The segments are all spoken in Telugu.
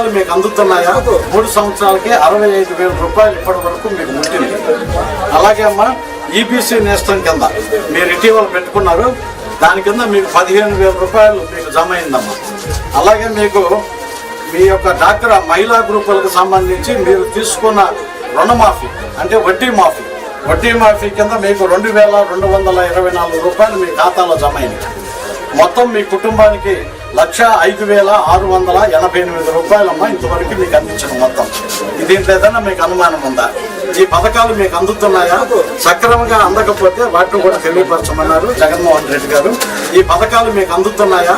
పథకాలు మీకు అందుతున్నాయా? 3 సంవత్సరాలకి 65,000 రూపాయలు ఇప్పటి వరకు మీకు ముట్టింది. అలాగే అమ్మా ఈబీసీ నేస్తం కింద మీరు ఇటీవల పెట్టుకున్నారు, దాని కింద మీకు 15,000 రూపాయలు మీకు జమ అయిందమ్మా. అలాగే మీకు మీ యొక్క డాక్రా మహిళా గ్రూపులకు సంబంధించి మీరు తీసుకున్న రుణమాఫీ అంటే వడ్డీ మాఫీ కింద మీకు 2,224 రూపాయలు మీ ఖాతాలో జమ అయింది. మొత్తం మీ కుటుంబానికి 1,05,688 రూపాయలమ్మా ఇంతవరకు మీకు అందించిన మొత్తం. దీంట్లో ఏదైనా మీకు అనుమానం ఉందా? ఈ పథకాలు మీకు అందుతున్నాయా? సక్రమంగా అందకపోతే వాటిని కూడా తెలియపరచమన్నారు జగన్మోహన్ రెడ్డి గారు. ఈ పథకాలు మీకు అందుతున్నాయా?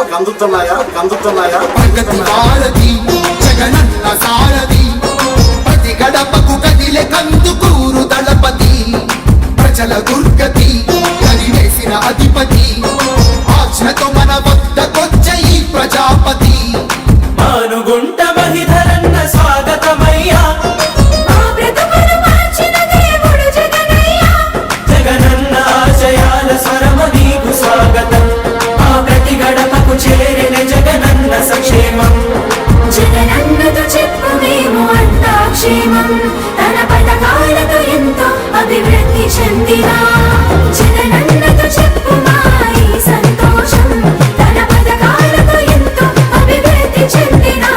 గడపకు కదిలే కందుకూరు దళపతి, ప్రజల దుర్గతి కరివేసిన అధిపతి, ఆజ్ఞతో మన వద్దకొచ్చే ఈ ప్రజాపతి. మానుగుంట మహిధరన్న స్వాగతమయ్యా, జగనన్న ఆశయాల స్వరమ నీకు స్వాగతం. ఆ ప్రతి గడపకు చేరిన జగనన్న సంక్షేమం, జగనన్నతో చెప్పు మేము అంతా క్షేమం. తన పథకాలతో ఎంతో అభివృద్ధి చెందినా, జగనన్నతో చెప్పు మా ఈ సంతోషం. తన పథకాలతో ఎంతో అభివృద్ధి చెందినా,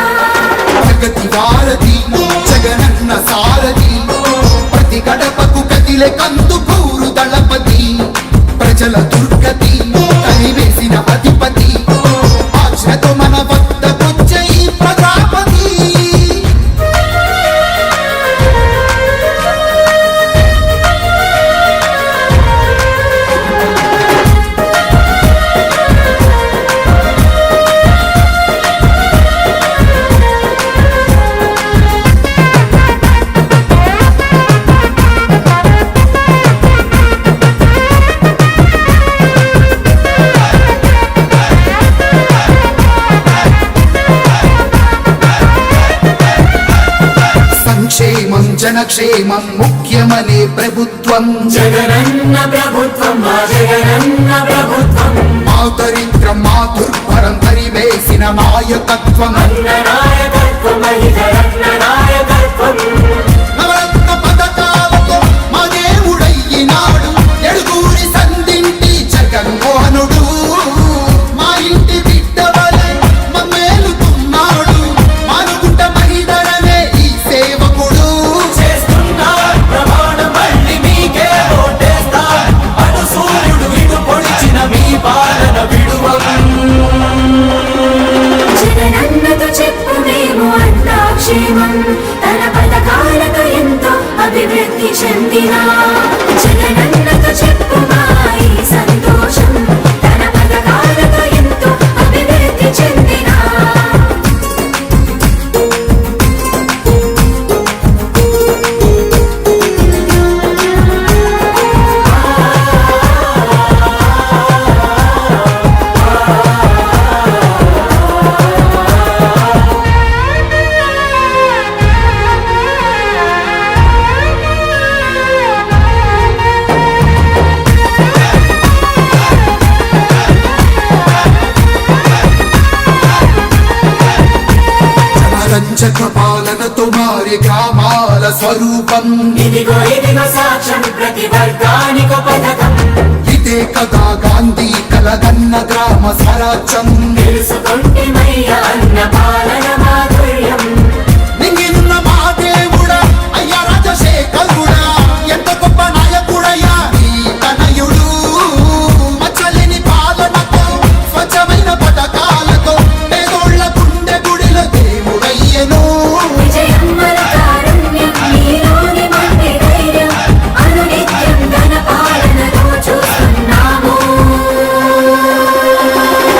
ప్రగతి వారధి జగనన్న సారథి, ప్రతి గడపకు కదిలే కందుకూరు దళపతి, ప్రజల దుర్గతి కనివేసిన అధిపతి, ఆజ్ఞతో మన వద్దకొచ్చే ఈ ప్రజాపతి. జనక్షేమం ముఖ్యమనే ప్రభుత్వం, జగనన్న ప్రభుత్వం, మా జగనన్న ప్రభుత్వం. మా దరిద్రం మా దుర్భరం తరివేసిన నాయకత్వం, అన్న నాయకత్వం, మహిధరన్న నాయకత్వం. నవరత్న పథకాలతో మా దేవుడయ్యినాడు, ఎడుగూరి సంధింటి జగన్మోహనుడు. మా ఇంటి బిడ్డ వలె మమ్మేలుతున్నాడు, మానుగుంట మహిధరనే ఈ సేవకుడు. జగనన్నతో చెప్పు మేము అంతా క్షేమం. తన పథకాలతో ఎంతో అభివృద్ధి చెందినా, జగనన్నతో చెప్పు మా ఈ సంతోషం. తన పథకాలతో ఎంతో అభివృద్ధి చెందినా, జగ పాలనతో మారి గ్రామాల స్వరూపం, ఇదిగో సాక్ష్యం ప్రతి వర్గానికో పథకం. ఇదే కదా గాంధీ కలగన్న గ్రామ స్వరాజ్యం. తెలుసుకుంటేమయ్యా అన్న పాలన మాధుర్యం, నింగినున్న మా దేవుడా అయ్యా రాజశేఖరుడా, ఎంత గొప్ప నాయకుడయ్యా ఈ తనయుడు. మచ్చలేని పాలనతో స్వచ్ఛమైన పథకాలతో పేదోళ్ల గుండె గుడిలో దేవుడయ్యను. విజయమ్మల కారుణ్యం నీలోని మంది ధైర్యం, అనునిత్యం తన పాలనలో చూస్తున్నాము.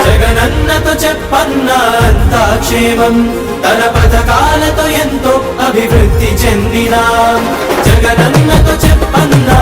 జగనన్నతో చెప్పన్నా అంతా క్షేమం, తన పథకాలతో ఎంతో అభివృద్ధి చెందినా. జగనన్నతో చెప్పన్నా